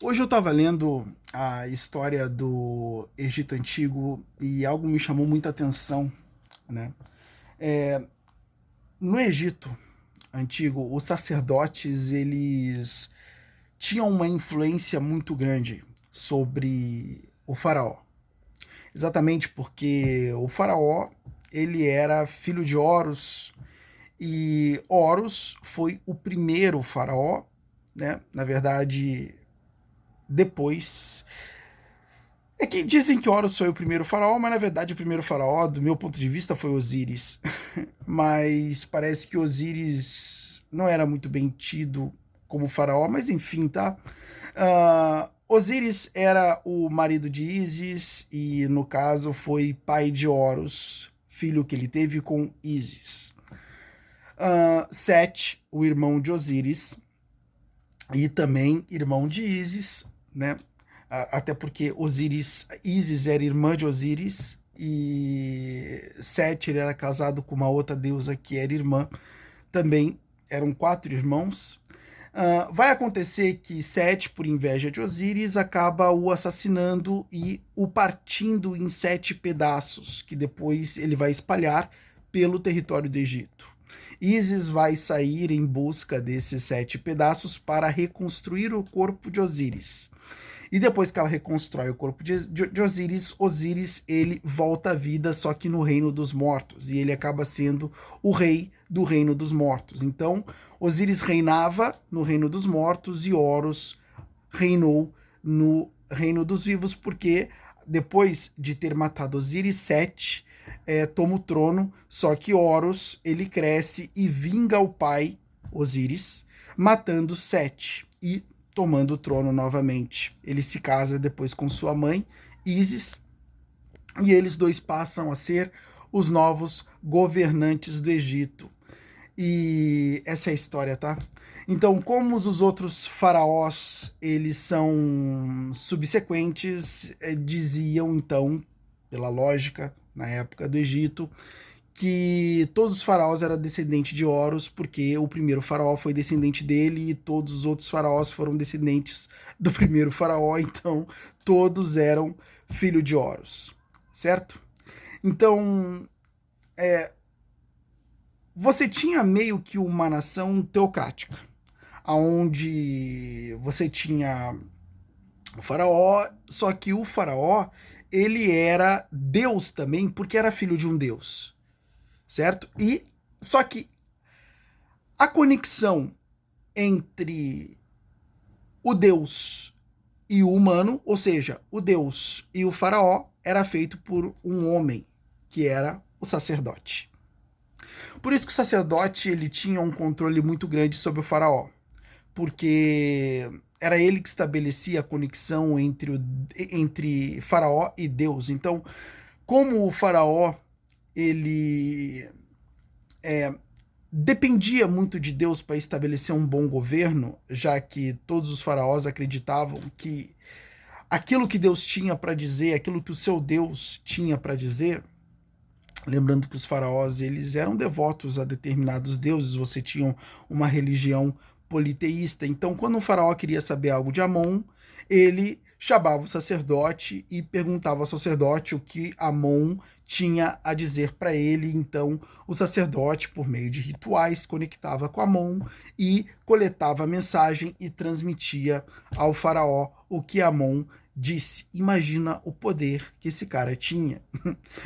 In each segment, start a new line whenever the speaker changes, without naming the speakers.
Hoje eu estava lendo a história do Egito Antigo e algo me chamou muita atenção, né? No Egito Antigo, os sacerdotes, eles tinham uma influência muito grande sobre o faraó. Exatamente porque o faraó, ele era filho de Horus, e Horus foi o primeiro faraó, né? Na verdade, depois. É que dizem que Horus foi o primeiro faraó, mas na verdade o primeiro faraó, do meu ponto de vista, foi Osíris. Mas parece que Osíris não era muito bem tido como faraó, mas enfim, tá? Osíris era o marido de Ísis e, no caso, foi pai de Horus, filho que ele teve com Ísis. Sete, o irmão de Osíris, e também irmão de Ísis, né? Até porque Ísis era irmã de Osíris, e Sete ele era casado com uma outra deusa que era irmã, também eram quatro irmãos. Vai acontecer que Sete, por inveja de Osíris, acaba o assassinando e o partindo em 7 pedaços, que depois ele vai espalhar pelo território do Egito. Ísis vai sair em busca desses 7 pedaços para reconstruir o corpo de Osíris. E depois que ela reconstrói o corpo de Osíris, Osíris ele volta à vida, só que no reino dos mortos. E ele acaba sendo o rei do reino dos mortos. Então, Osíris reinava no reino dos mortos e Horus reinou no reino dos vivos, porque depois de ter matado Osíris, Sete toma o trono, só que Horus ele cresce e vinga o pai, Osíris, matando Sete e tomando o trono novamente. Ele se casa depois com sua mãe, Ísis, e eles dois passam a ser os novos governantes do Egito. E essa é a história, tá? Então, como os outros faraós, eles são subsequentes, diziam então, pela lógica, na época do Egito, que todos os faraós eram descendentes de Horus, porque o primeiro faraó foi descendente dele e todos os outros faraós foram descendentes do primeiro faraó, então todos eram filho de Horus, certo? Então, você tinha meio que uma nação teocrática, onde você tinha o faraó, só que o faraó, ele era Deus também, porque era filho de um Deus, certo? E só que a conexão entre o Deus e o humano, ou seja, o Deus e o faraó, era feito por um homem, que era o sacerdote. Por isso que o sacerdote ele tinha um controle muito grande sobre o faraó, porque era ele que estabelecia a conexão entre faraó e Deus. Então, como o faraó ele dependia muito de Deus para estabelecer um bom governo, já que todos os faraós acreditavam que aquilo que Deus tinha para dizer, aquilo que o seu Deus tinha para dizer, lembrando que os faraós eles eram devotos a determinados deuses, você tinha uma religião politeísta. Então, quando um faraó queria saber algo de Amon, ele chamava o sacerdote e perguntava ao sacerdote o que Amon tinha a dizer para ele. Então, o sacerdote, por meio de rituais, conectava com Amon e coletava a mensagem e transmitia ao faraó o que Amon disse. Imagina o poder que esse cara tinha,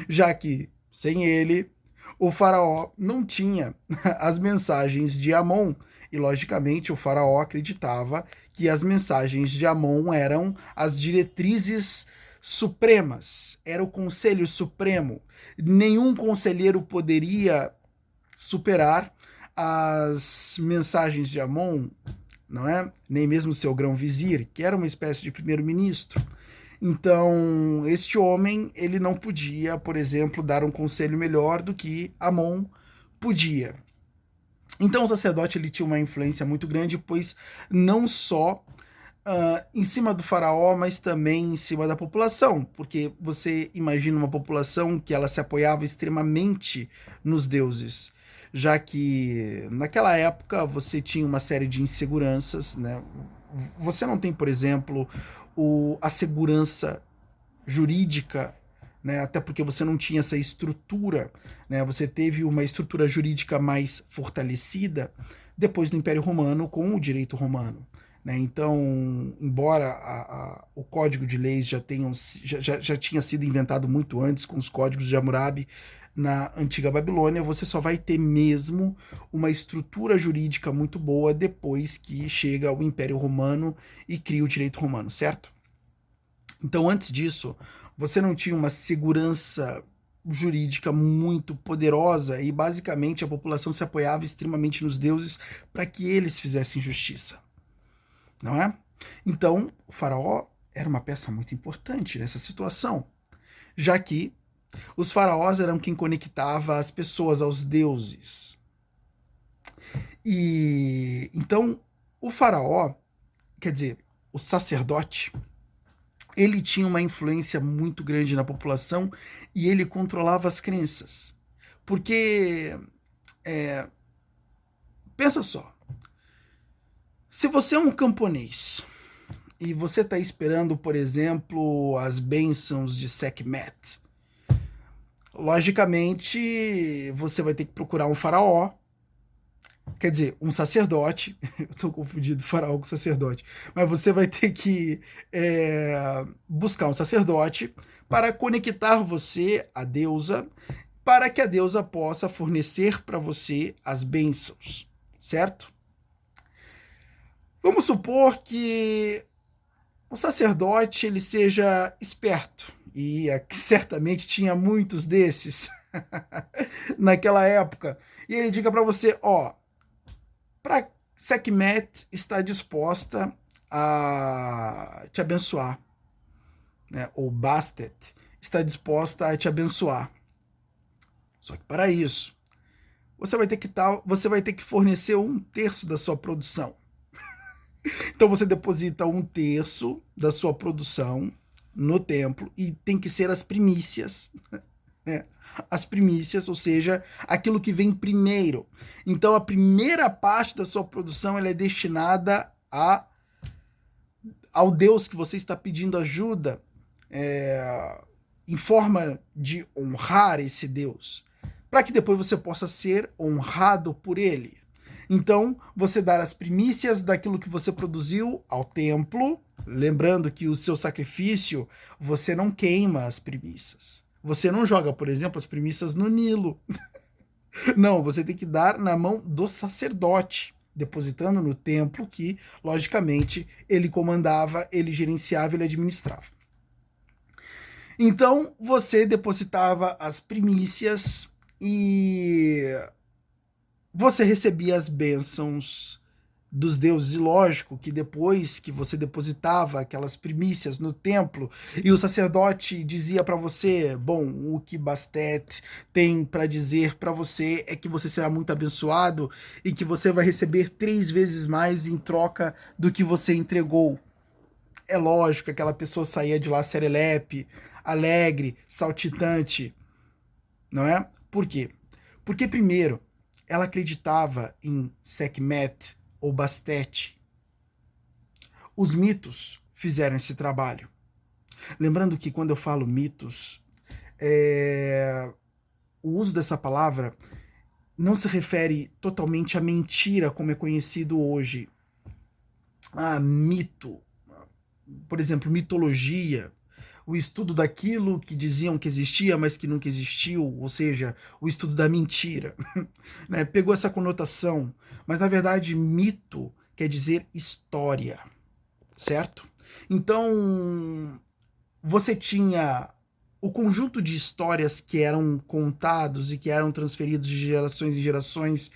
já que sem ele, o faraó não tinha as mensagens de Amon. E, logicamente, o faraó acreditava que as mensagens de Amon eram as diretrizes supremas, era o conselho supremo. Nenhum conselheiro poderia superar as mensagens de Amon, não é? Nem mesmo seu grão-vizir, que era uma espécie de primeiro-ministro. Então, este homem, ele não podia, por exemplo, dar um conselho melhor do que Amon podia. Então, o sacerdote ele tinha uma influência muito grande, pois não só em cima do faraó, mas também em cima da população, porque você imagina uma população que ela se apoiava extremamente nos deuses, já que naquela época você tinha uma série de inseguranças, né? Você não tem, por exemplo, a segurança jurídica, né? Até porque você não tinha essa estrutura, né? Você teve uma estrutura jurídica mais fortalecida depois do Império Romano com o direito romano. Né? Então, embora o Código de Leis já tinha sido inventado muito antes com os Códigos de Hammurabi na antiga Babilônia, você só vai ter mesmo uma estrutura jurídica muito boa depois que chega o Império Romano e cria o direito romano, certo? Então, antes disso, você não tinha uma segurança jurídica muito poderosa e basicamente a população se apoiava extremamente nos deuses para que eles fizessem justiça, não é? Então, o faraó era uma peça muito importante nessa situação, já que os faraós eram quem conectava as pessoas aos deuses. E então o faraó, quer dizer, o sacerdote, ele tinha uma influência muito grande na população e ele controlava as crenças. Porque, pensa só, se você é um camponês e você está esperando, por exemplo, as bênçãos de Sekhmet, logicamente você vai ter que procurar um faraó, quer dizer, um sacerdote, eu estou confundido faraó com sacerdote, mas você vai ter que buscar um sacerdote para conectar você à deusa, para que a deusa possa fornecer para você as bênçãos, certo? Vamos supor que o sacerdote ele seja esperto, e certamente tinha muitos desses naquela época, e ele diga para você, ó, para Sekhmet está disposta a te abençoar, né? Ou Bastet está disposta a te abençoar. Só que para isso, você vai ter que fornecer 1/3 da sua produção. Então você deposita 1/3 da sua produção no templo e tem que ser as primícias, né? As primícias, ou seja, aquilo que vem primeiro. Então a primeira parte da sua produção ela é destinada ao Deus que você está pedindo ajuda, em forma de honrar esse Deus, para que depois você possa ser honrado por ele. Então, você dar as primícias daquilo que você produziu ao templo, lembrando que o seu sacrifício, você não queima as primícias. Você não joga, por exemplo, as primícias no Nilo. Não, você tem que dar na mão do sacerdote, depositando no templo que, logicamente, ele comandava, ele gerenciava, ele administrava. Então, você depositava as primícias e você recebia as bênçãos dos deuses. E lógico que depois que você depositava aquelas primícias no templo e o sacerdote dizia para você, bom, o que Bastet tem para dizer para você é que você será muito abençoado e que você vai receber 3 vezes mais em troca do que você entregou. É lógico que aquela pessoa saía de lá serelepe, alegre, saltitante, não é? Por quê? Porque primeiro, ela acreditava em Sekhmet ou Bastet. Os mitos fizeram esse trabalho. Lembrando que quando eu falo mitos, o uso dessa palavra não se refere totalmente à mentira como é conhecido hoje. Mito, por exemplo, mitologia, o estudo daquilo que diziam que existia, mas que nunca existiu, ou seja, o estudo da mentira. Né? Pegou essa conotação, mas na verdade mito quer dizer história, certo? Então, você tinha o conjunto de histórias que eram contados e que eram transferidos de gerações em gerações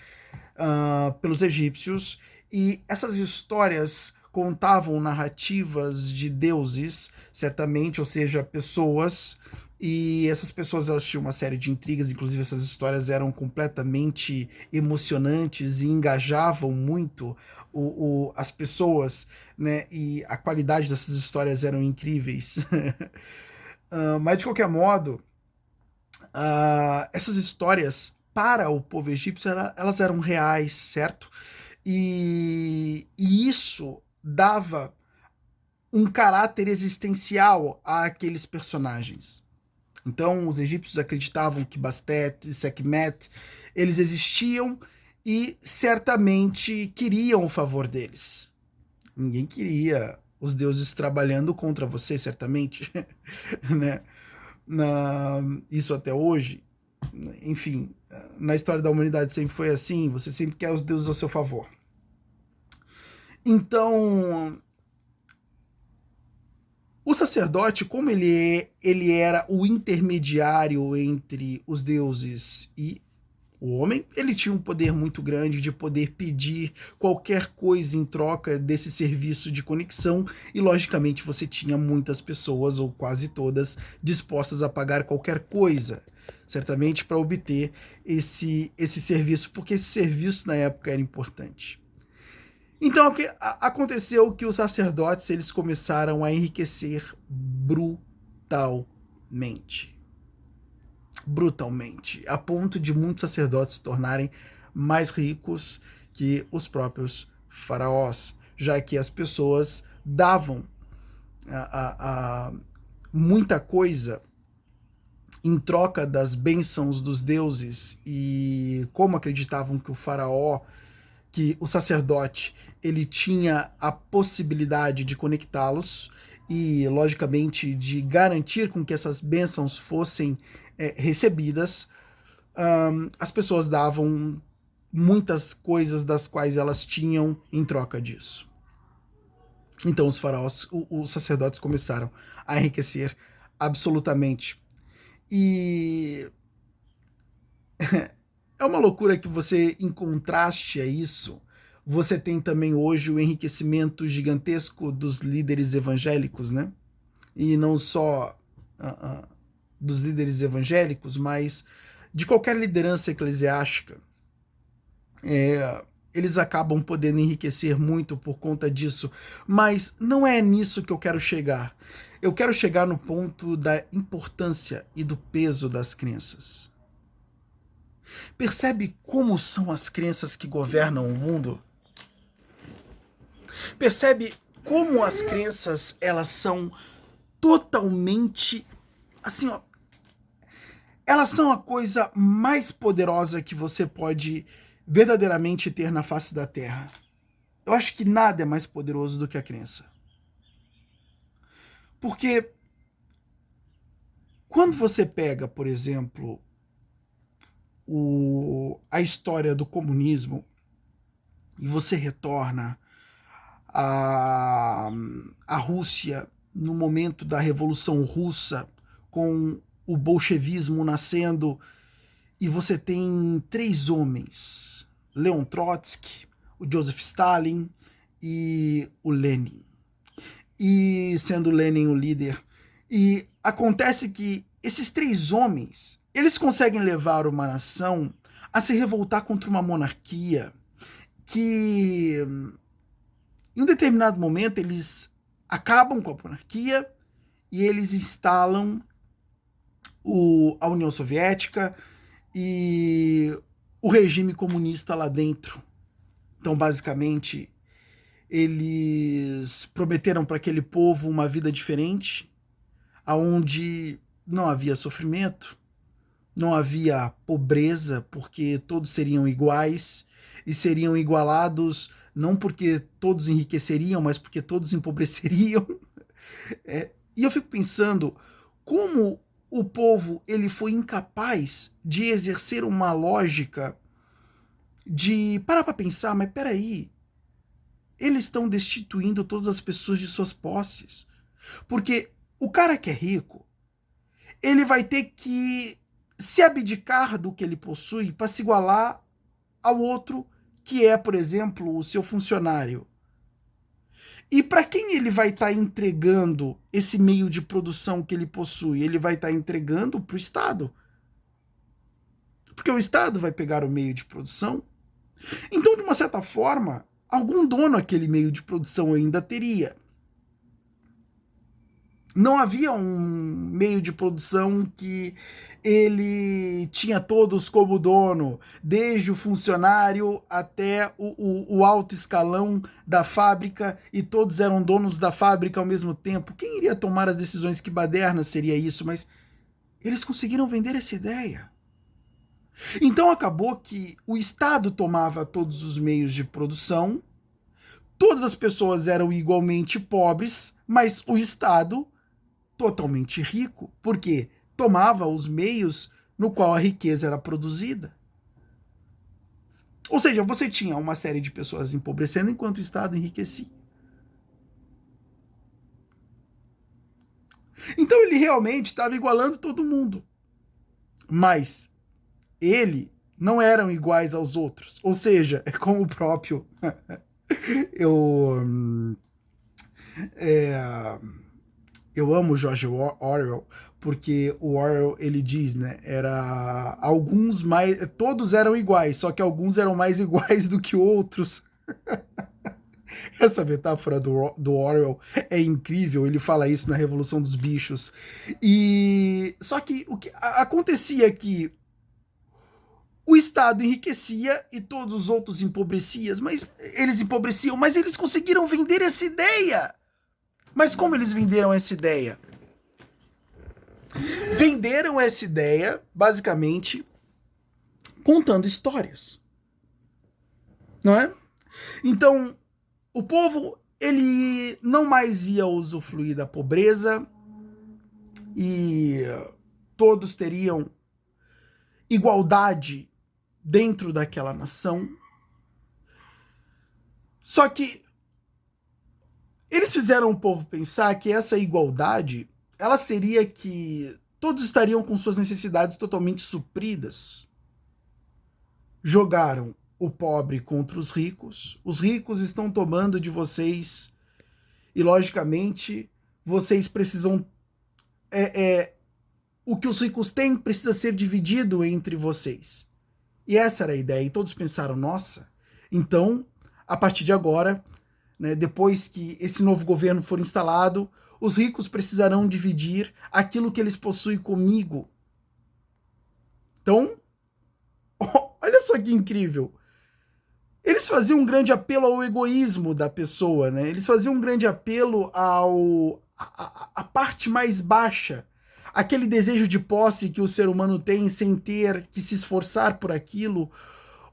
pelos egípcios, e essas histórias contavam narrativas de deuses, certamente, ou seja, pessoas, e essas pessoas elas tinham uma série de intrigas, inclusive essas histórias eram completamente emocionantes e engajavam muito as pessoas, né? E a qualidade dessas histórias eram incríveis. Mas de qualquer modo, essas histórias para o povo egípcio elas eram reais, certo? E isso dava um caráter existencial àqueles personagens. Então, os egípcios acreditavam que Bastet e Sekhmet, eles existiam e certamente queriam o favor deles. Ninguém queria os deuses trabalhando contra você, certamente, né? Isso até hoje. Enfim, na história da humanidade sempre foi assim, você sempre quer os deuses ao seu favor. Então, o sacerdote, como ele era o intermediário entre os deuses e o homem, ele tinha um poder muito grande de poder pedir qualquer coisa em troca desse serviço de conexão, e logicamente você tinha muitas pessoas, ou quase todas, dispostas a pagar qualquer coisa, certamente para obter esse serviço, porque esse serviço na época era importante. Então aconteceu que os sacerdotes eles começaram a enriquecer brutalmente. Brutalmente, a ponto de muitos sacerdotes se tornarem mais ricos que os próprios faraós, já que as pessoas davam muita coisa em troca das bênçãos dos deuses, e como acreditavam que o faraó, que o sacerdote, ele tinha a possibilidade de conectá-los e, logicamente, de garantir com que essas bênçãos fossem recebidas, as pessoas davam muitas coisas das quais elas tinham em troca disso. Então os faraós, os sacerdotes começaram a enriquecer absolutamente. E é uma loucura que você, em contraste a isso, você tem também hoje o enriquecimento gigantesco dos líderes evangélicos, né? E não só dos líderes evangélicos, mas de qualquer liderança eclesiástica. Eles acabam podendo enriquecer muito por conta disso, mas não é nisso que eu quero chegar. Eu quero chegar no ponto da importância e do peso das crenças. Percebe como são as crenças que governam o mundo? Percebe como as crenças, elas são totalmente assim, ó, elas são a coisa mais poderosa que você pode verdadeiramente ter na face da Terra. Eu acho que nada é mais poderoso do que a crença. Porque quando você pega, por exemplo, a história do comunismo e você retorna à Rússia no momento da Revolução Russa, com o bolchevismo nascendo, e você tem 3 homens, Leon Trotsky, o Joseph Stalin e o Lenin. E sendo Lenin o líder. E acontece que esses 3 homens, eles conseguem levar uma nação a se revoltar contra uma monarquia que, em um determinado momento, eles acabam com a monarquia e eles instalam a União Soviética e o regime comunista lá dentro. Então, basicamente, eles prometeram para aquele povo uma vida diferente, onde não havia sofrimento, não havia pobreza, porque todos seriam iguais e seriam igualados não porque todos enriqueceriam, mas porque todos empobreceriam. E eu fico pensando como o povo ele foi incapaz de exercer uma lógica de parar para pensar, mas peraí, eles estão destituindo todas as pessoas de suas posses. Porque o cara que é rico, ele vai ter que se abdicar do que ele possui para se igualar ao outro que é, por exemplo, o seu funcionário. E para quem ele vai estar entregando esse meio de produção que ele possui? Ele vai estar entregando para o Estado. Porque o Estado vai pegar o meio de produção. Então, de uma certa forma, algum dono aquele meio de produção ainda teria. Não havia um meio de produção que ele tinha todos como dono, desde o funcionário até o alto escalão da fábrica, e todos eram donos da fábrica ao mesmo tempo. Quem iria tomar as decisões? Que baderna seria isso? Mas eles conseguiram vender essa ideia. Então acabou que o Estado tomava todos os meios de produção, todas as pessoas eram igualmente pobres, mas o Estado totalmente rico, porque tomava os meios no qual a riqueza era produzida. Ou seja, você tinha uma série de pessoas empobrecendo enquanto o Estado enriquecia. Então ele realmente estava igualando todo mundo. Mas ele não eram iguais aos outros. Ou seja, é como o próprio eu amo George Orwell, porque o Orwell, ele diz, né, todos eram iguais, só que alguns eram mais iguais do que outros. Essa metáfora do Orwell é incrível, ele fala isso na Revolução dos Bichos. E só que o que acontecia é que o Estado enriquecia e todos os outros empobreciam, mas eles conseguiram vender essa ideia. Mas como eles venderam essa ideia? Venderam essa ideia, basicamente, contando histórias. Não é? Então, o povo, ele não mais ia usufruir da pobreza e todos teriam igualdade dentro daquela nação. Só que eles fizeram o povo pensar que essa igualdade, ela seria que todos estariam com suas necessidades totalmente supridas. Jogaram o pobre contra os ricos estão tomando de vocês, e logicamente vocês precisam... o que os ricos têm precisa ser dividido entre vocês. E essa era a ideia, e todos pensaram, nossa, então, a partir de agora, né, depois que esse novo governo for instalado, os ricos precisarão dividir aquilo que eles possuem comigo. Então, olha só que incrível. Eles faziam um grande apelo ao egoísmo da pessoa, né? Eles faziam um grande apelo à parte mais baixa, aquele desejo de posse que o ser humano tem sem ter que se esforçar por aquilo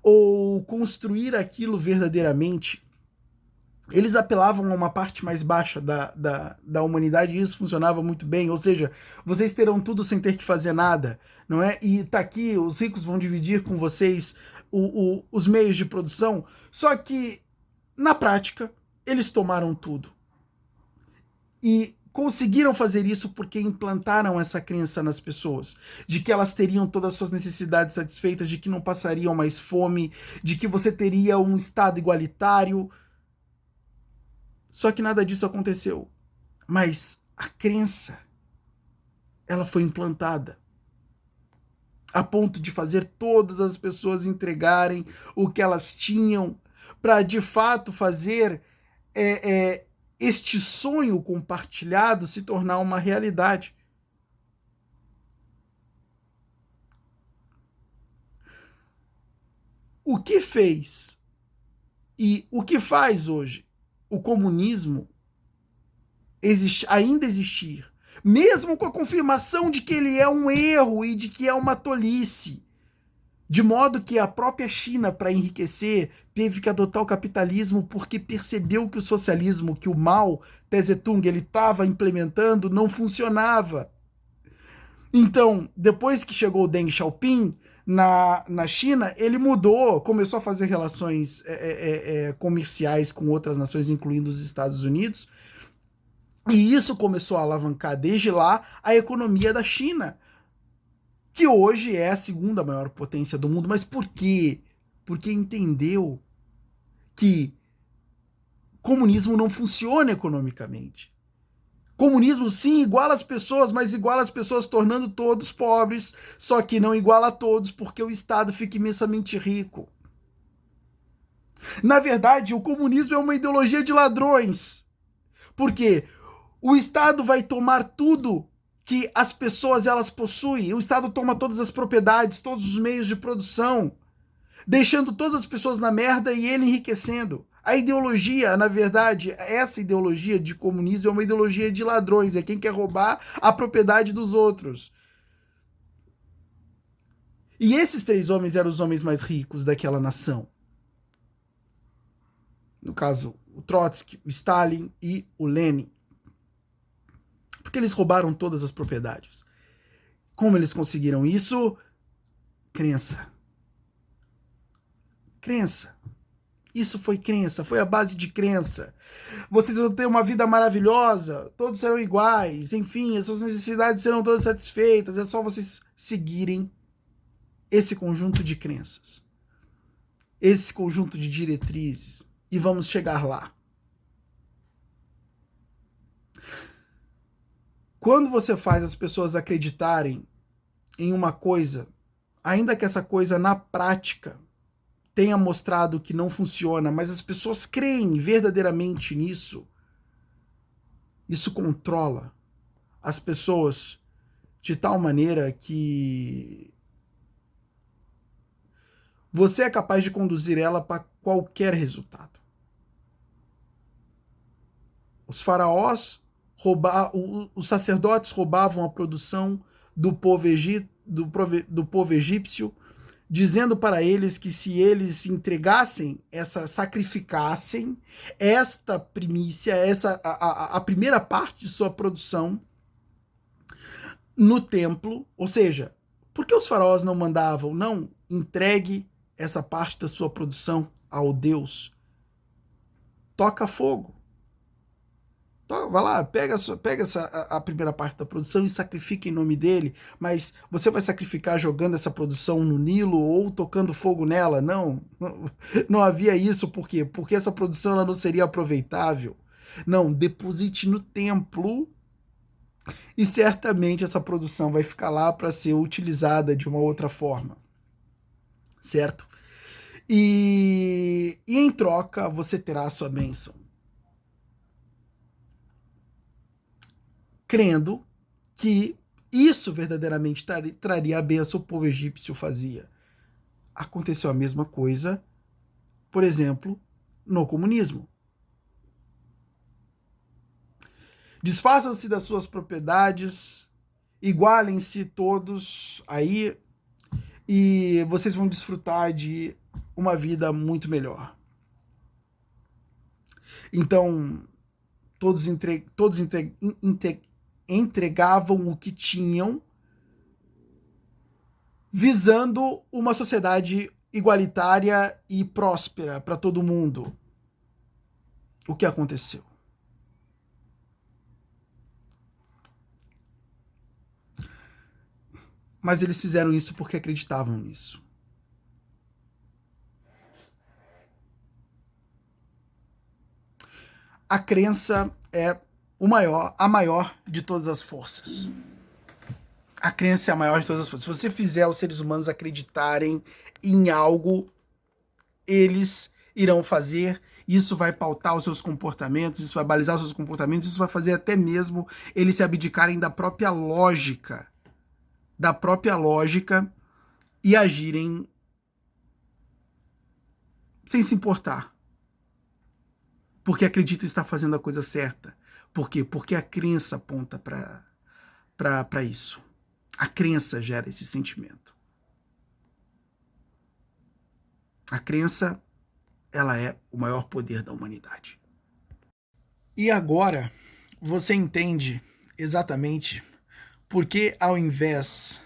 ou construir aquilo verdadeiramente. Eles apelavam a uma parte mais baixa da humanidade, e isso funcionava muito bem. Ou seja, vocês terão tudo sem ter que fazer nada, não é? E tá aqui, os ricos vão dividir com vocês os meios de produção. Só que, na prática, eles tomaram tudo. E conseguiram fazer isso porque implantaram essa crença nas pessoas, de que elas teriam todas as suas necessidades satisfeitas, de que não passariam mais fome, de que você teria um Estado igualitário. Só que nada disso aconteceu. Mas a crença, ela foi implantada a ponto de fazer todas as pessoas entregarem o que elas tinham para, de fato, fazer este sonho compartilhado se tornar uma realidade. O que fez e o que faz hoje o comunismo ainda existir, mesmo com a confirmação de que ele é um erro e de que é uma tolice, de modo que a própria China, para enriquecer, teve que adotar o capitalismo porque percebeu que o socialismo, que o Mao Tse-tung ele estava implementando, não funcionava. Então, depois que chegou o Deng Xiaoping na China, ele mudou, começou a fazer relações comerciais com outras nações, incluindo os Estados Unidos, e isso começou a alavancar desde lá a economia da China, que hoje é a segunda maior potência do mundo. Mas por quê? Porque entendeu que comunismo não funciona economicamente. Comunismo, sim, iguala as pessoas, mas iguala as pessoas tornando todos pobres, só que não iguala a todos porque o Estado fica imensamente rico. Na verdade, o comunismo é uma ideologia de ladrões. Por quê? O Estado vai tomar tudo que as pessoas elas possuem. O Estado toma todas as propriedades, todos os meios de produção, deixando todas as pessoas na merda e ele enriquecendo. A ideologia, na verdade, essa ideologia de comunismo é uma ideologia de ladrões, é quem quer roubar a propriedade dos outros. E esses 3 homens eram os homens mais ricos daquela nação. No caso, o Trotsky, o Stalin e o Lenin. Porque eles roubaram todas as propriedades. Como eles conseguiram isso? Crença. Crença. Isso foi crença, foi a base de crença. Vocês vão ter uma vida maravilhosa, todos serão iguais, enfim, as suas necessidades serão todas satisfeitas, é só vocês seguirem esse conjunto de crenças, esse conjunto de diretrizes, e vamos chegar lá. Quando você faz as pessoas acreditarem em uma coisa, ainda que essa coisa na prática tenha mostrado que não funciona, mas as pessoas creem verdadeiramente nisso, isso controla as pessoas de tal maneira que você é capaz de conduzir ela para qualquer resultado. Os faraós os sacerdotes roubavam a produção do povo egípcio, dizendo para eles que se eles entregassem, sacrificassem esta primícia, a primeira parte de sua produção no templo, ou seja, por que os faraós não mandavam? Não, entregue essa parte da sua produção ao Deus. Toca fogo. Vai lá, pega a primeira parte da produção e sacrifica em nome dele, mas você vai sacrificar jogando essa produção no Nilo ou tocando fogo nela? Não havia isso, por quê? Porque essa produção ela não seria aproveitável. Não, deposite no templo e certamente essa produção vai ficar lá para ser utilizada de uma outra forma, certo? E em troca você terá a sua bênção. Crendo que isso verdadeiramente traria a bênção, o povo egípcio fazia. Aconteceu a mesma coisa, por exemplo, no comunismo. Desfaçam-se das suas propriedades, igualem-se todos aí e vocês vão desfrutar de uma vida muito melhor. Então, todos entregavam o que tinham, visando uma sociedade igualitária e próspera para todo mundo. O que aconteceu? Mas eles fizeram isso porque acreditavam nisso. A crença é a maior de todas as forças. A crença é a maior de todas as forças. Se você fizer os seres humanos acreditarem em algo, eles irão fazer. Isso vai pautar os seus comportamentos, isso vai balizar os seus comportamentos, isso vai fazer até mesmo eles se abdicarem da própria lógica e agirem sem se importar. Porque acreditam estar fazendo a coisa certa. Por quê? Porque a crença aponta para isso. A crença gera esse sentimento. A crença, ela é o maior poder da humanidade. E agora, você entende exatamente por que, ao invés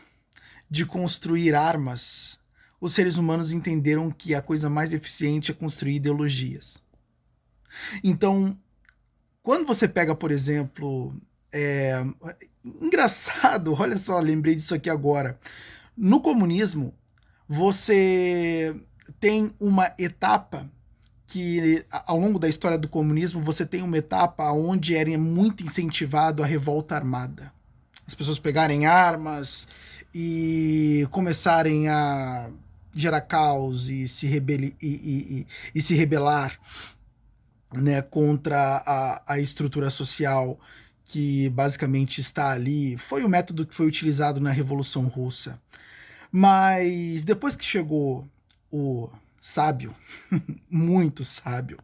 de construir armas, os seres humanos entenderam que a coisa mais eficiente é construir ideologias. Então, quando você pega, por exemplo, engraçado, olha só, lembrei disso aqui agora. No comunismo, você tem uma etapa que, ao longo da história do comunismo, você tem uma etapa onde era muito incentivado a revolta armada. As pessoas pegarem armas e começarem a gerar caos e se rebelar, né, contra a estrutura social que basicamente está ali, foi o método que foi utilizado na Revolução Russa. Mas depois que chegou o sábio, muito sábio,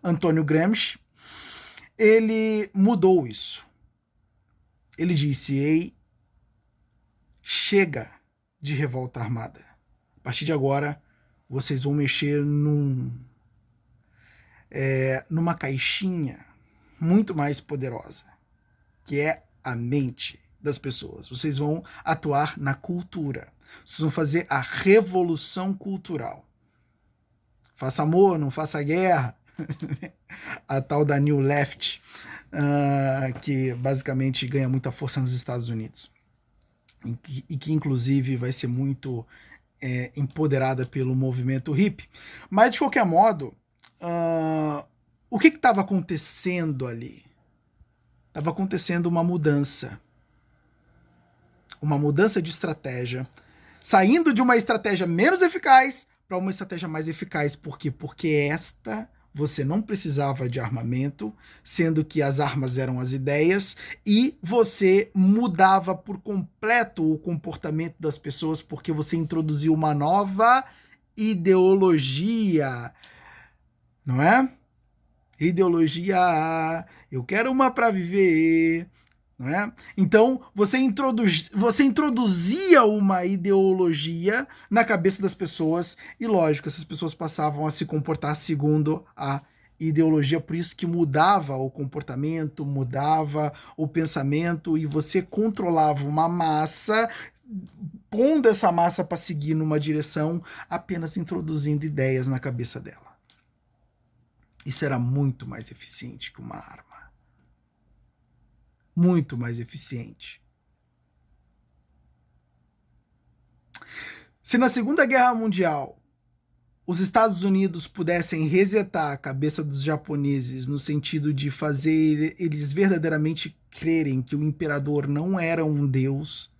Antônio Gramsci, ele mudou isso. Ele disse: ei, chega de revolta armada. A partir de agora, vocês vão mexer numa caixinha muito mais poderosa, que é a mente das pessoas. Vocês vão atuar na cultura. Vocês vão fazer a revolução cultural. Faça amor, não faça guerra. A tal da New Left, que basicamente ganha muita força nos Estados Unidos. E que inclusive vai ser muito empoderada pelo movimento hippie. Mas de qualquer modo, o que estava acontecendo ali? Estava acontecendo uma mudança de estratégia, saindo de uma estratégia menos eficaz para uma estratégia mais eficaz. Por quê? Porque você não precisava de armamento, sendo que as armas eram as ideias, e você mudava por completo o comportamento das pessoas, porque você introduziu uma nova ideologia, não é? Ideologia, eu quero uma para viver, não é? Então, você introduzia uma ideologia na cabeça das pessoas e, lógico, essas pessoas passavam a se comportar segundo a ideologia, por isso que mudava o comportamento, mudava o pensamento e você controlava uma massa, pondo essa massa para seguir numa direção, apenas introduzindo ideias na cabeça dela. Isso era muito mais eficiente que uma arma. Muito mais eficiente. Se na Segunda Guerra Mundial os Estados Unidos pudessem resetar a cabeça dos japoneses no sentido de fazer eles verdadeiramente crerem que o imperador não era um deus,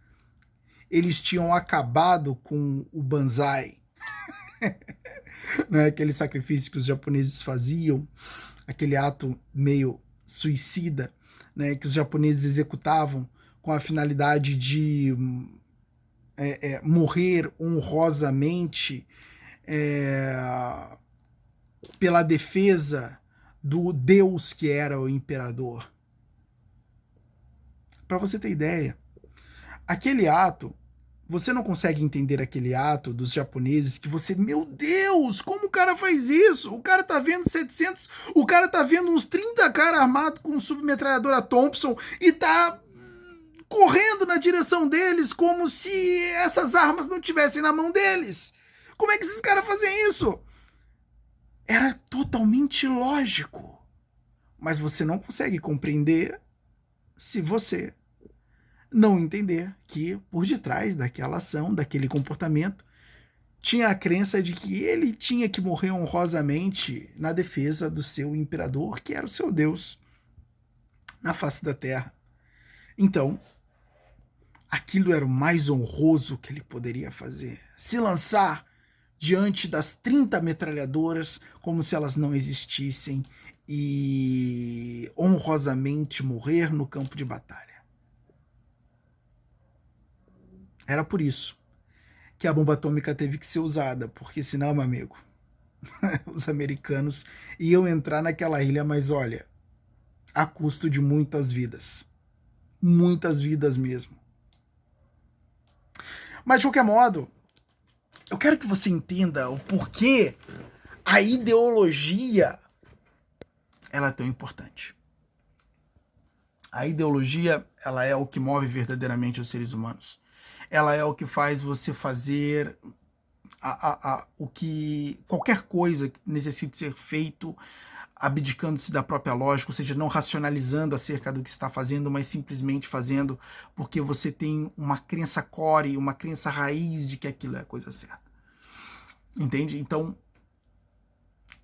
eles tinham acabado com o Banzai, né? Aquele sacrifício que os japoneses faziam, aquele ato meio suicida, né, que os japoneses executavam com a finalidade de morrer honrosamente pela defesa do Deus que era o imperador. Para você ter ideia, aquele ato, você não consegue entender aquele ato dos japoneses que você, meu Deus, como o cara faz isso? O cara tá vendo 700, o cara tá vendo uns 30 caras armados com submetralhadora Thompson e tá correndo na direção deles como se essas armas não tivessem na mão deles. Como é que esses caras fazem isso? Era totalmente lógico. Mas você não consegue compreender se você não entender que por detrás daquela ação, daquele comportamento, tinha a crença de que ele tinha que morrer honrosamente na defesa do seu imperador, que era o seu Deus, na face da terra. Então, aquilo era o mais honroso que ele poderia fazer. Se lançar diante das 30 metralhadoras como se elas não existissem e honrosamente morrer no campo de batalha. Era por isso que a bomba atômica teve que ser usada, porque senão, meu amigo, os americanos iam entrar naquela ilha, mas olha, a custo de muitas vidas mesmo. Mas de qualquer modo, eu quero que você entenda o porquê a ideologia ela é tão importante. A ideologia, ela é o que move verdadeiramente os seres humanos. Ela é o que faz você fazer o que qualquer coisa que necessite ser feito, abdicando-se da própria lógica, ou seja, não racionalizando acerca do que está fazendo, mas simplesmente fazendo porque você tem uma crença core, uma crença raiz de que aquilo é a coisa certa. Entende? Então,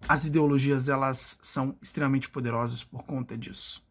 as ideologias, elas são extremamente poderosas por conta disso.